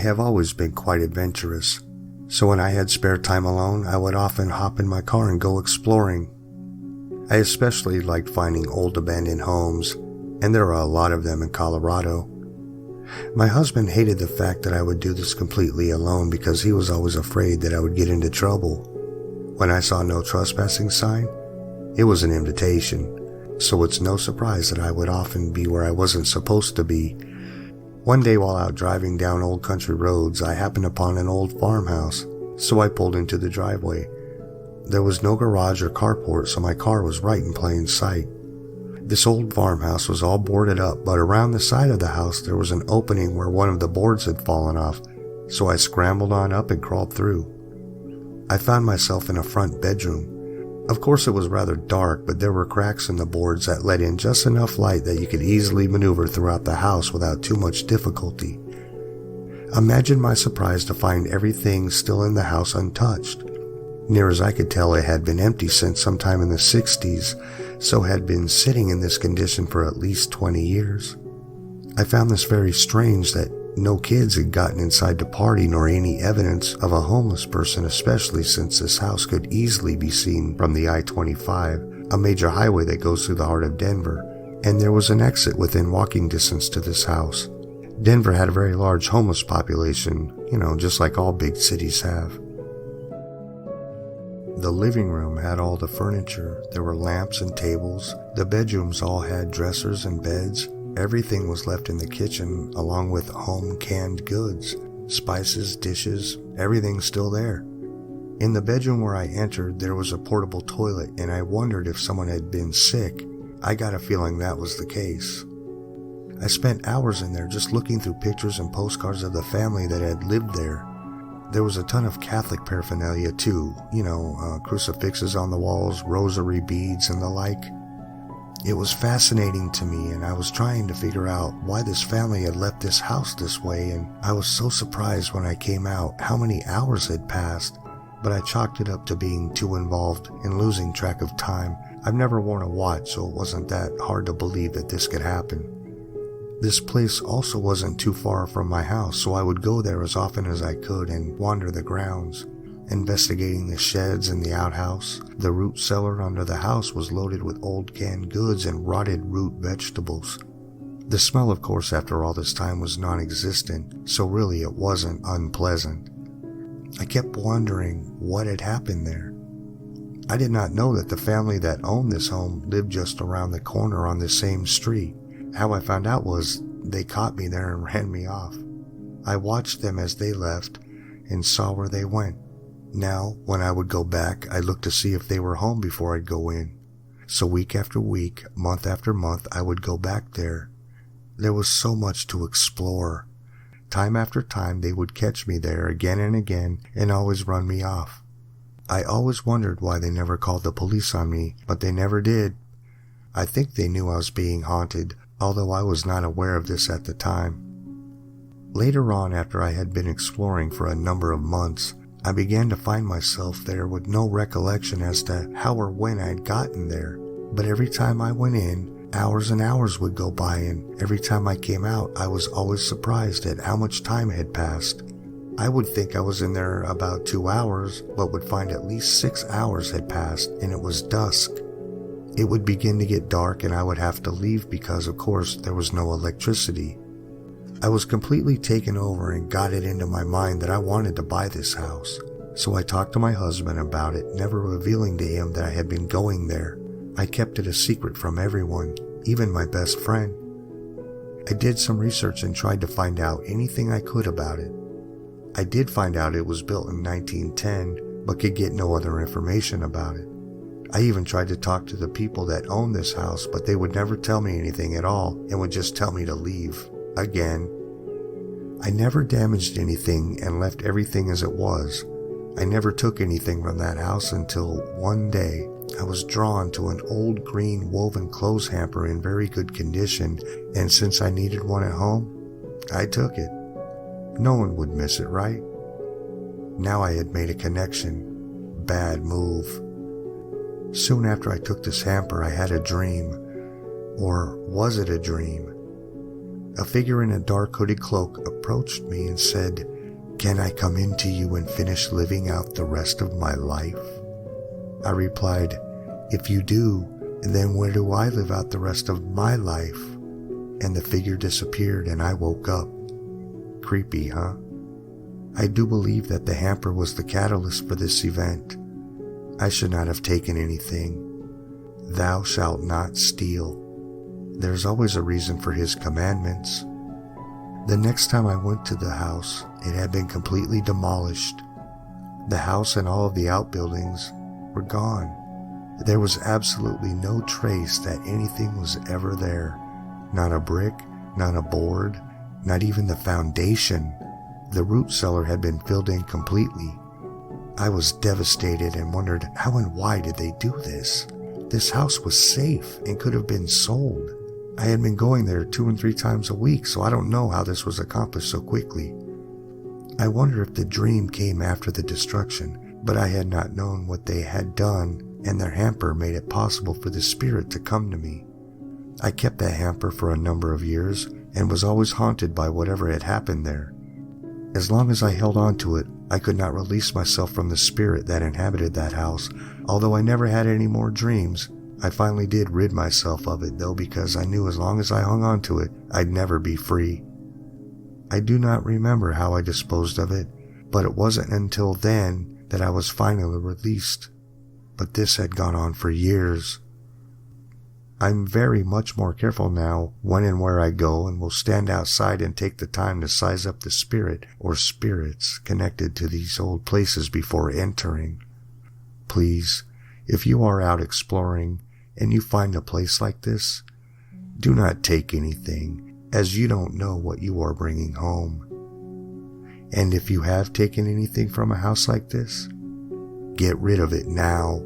have always been quite adventurous, so when I had spare time alone, I would often hop in my car and go exploring. I especially liked finding old abandoned homes, and there are a lot of them in Colorado. My husband hated the fact that I would do this completely alone because he was always afraid that I would get into trouble. When I saw no trespassing sign, it was an invitation, so it's no surprise that I would often be where I wasn't supposed to be. One day while out driving down old country roads, I happened upon an old farmhouse, so I pulled into the driveway. There was no garage or carport, so my car was right in plain sight. This old farmhouse was all boarded up, but around the side of the house there was an opening where one of the boards had fallen off, so I scrambled on up and crawled through. I found myself in a front bedroom. Of course it was rather dark, but there were cracks in the boards that let in just enough light that you could easily maneuver throughout the house without too much difficulty. Imagine my surprise to find everything still in the house untouched. Near as I could tell, it had been empty since sometime in the 60s, so had been sitting in this condition for at least 20 years. I found this very strange that no kids had gotten inside to party nor any evidence of a homeless person, especially since this house could easily be seen from the I-25, a major highway that goes through the heart of Denver, and there was an exit within walking distance to this house. Denver had a very large homeless population, just like all big cities have. The living room had all the furniture. There were lamps and tables. The bedrooms all had dressers and beds. Everything was left in the kitchen, along with home canned goods, spices, dishes, everything still there. In the bedroom where I entered, there was a portable toilet, and I wondered if someone had been sick. I got a feeling that was the case. I spent hours in there just looking through pictures and postcards of the family that had lived there. There was a ton of Catholic paraphernalia too, crucifixes on the walls, rosary beads, and the like. It was fascinating to me, and I was trying to figure out why this family had left this house this way, and I was so surprised when I came out how many hours had passed, but I chalked it up to being too involved in losing track of time. I've never worn a watch, so it wasn't that hard to believe that this could happen. This place also wasn't too far from my house, so I would go there as often as I could and wander the grounds, investigating the sheds and the outhouse. The root cellar under the house was loaded with old canned goods and rotted root vegetables. The smell, of course, after all this time was non-existent, so really it wasn't unpleasant. I kept wondering what had happened there. I did not know that the family that owned this home lived just around the corner on the same street. How I found out was they caught me there and ran me off. I watched them as they left and saw where they went. Now, when I would go back, I looked to see if they were home before I'd go in. So week after week, month after month, I would go back there. There was so much to explore. Time after time, they would catch me there again and again and always run me off. I always wondered why they never called the police on me, but they never did. I think they knew I was being haunted, although I was not aware of this at the time. Later on, after I had been exploring for a number of months, I began to find myself there with no recollection as to how or when I had gotten there. But every time I went in, hours and hours would go by, and every time I came out, I was always surprised at how much time had passed. I would think I was in there about 2 hours, but would find at least 6 hours had passed, and it was dusk. It would begin to get dark, and I would have to leave because, of course, there was no electricity. I was completely taken over and got it into my mind that I wanted to buy this house. So I talked to my husband about it, never revealing to him that I had been going there. I kept it a secret from everyone, even my best friend. I did some research and tried to find out anything I could about it. I did find out it was built in 1910, but could get no other information about it. I even tried to talk to the people that owned this house, but they would never tell me anything at all and would just tell me to leave. Again. I never damaged anything and left everything as it was. I never took anything from that house until one day I was drawn to an old green woven clothes hamper in very good condition, and since I needed one at home, I took it. No one would miss it, right? Now I had made a connection. Bad move. Soon after I took this hamper, I had a dream. Or was it a dream? A figure in a dark hooded cloak approached me and said, "Can I come into you and finish living out the rest of my life?" I replied, "If you do, then where do I live out the rest of my life?" And the figure disappeared and I woke up. Creepy, huh? I do believe that the hamper was the catalyst for this event. I should not have taken anything. Thou shalt not steal. There's always a reason for his commandments. The next time I went to the house, it had been completely demolished. The house and all of the outbuildings were gone. There was absolutely no trace that anything was ever there. Not a brick, not a board, not even the foundation. The root cellar had been filled in completely. I was devastated and wondered how and why did they do this? This house was safe and could have been sold. I had been going there 2 and 3 times a week, so I don't know how this was accomplished so quickly. I wonder if the dream came after the destruction, but I had not known what they had done, and their hamper made it possible for the spirit to come to me. I kept that hamper for a number of years and was always haunted by whatever had happened there. As long as I held on to it, I could not release myself from the spirit that inhabited that house. Although I never had any more dreams, I finally did rid myself of it though, because I knew as long as I hung on to it, I'd never be free. I do not remember how I disposed of it, but it wasn't until then that I was finally released. But this had gone on for years. I'm very much more careful now when and where I go, and will stand outside and take the time to size up the spirit or spirits connected to these old places before entering. Please, if you are out exploring and you find a place like this, do not take anything, as you don't know what you are bringing home. And if you have taken anything from a house like this, get rid of it now.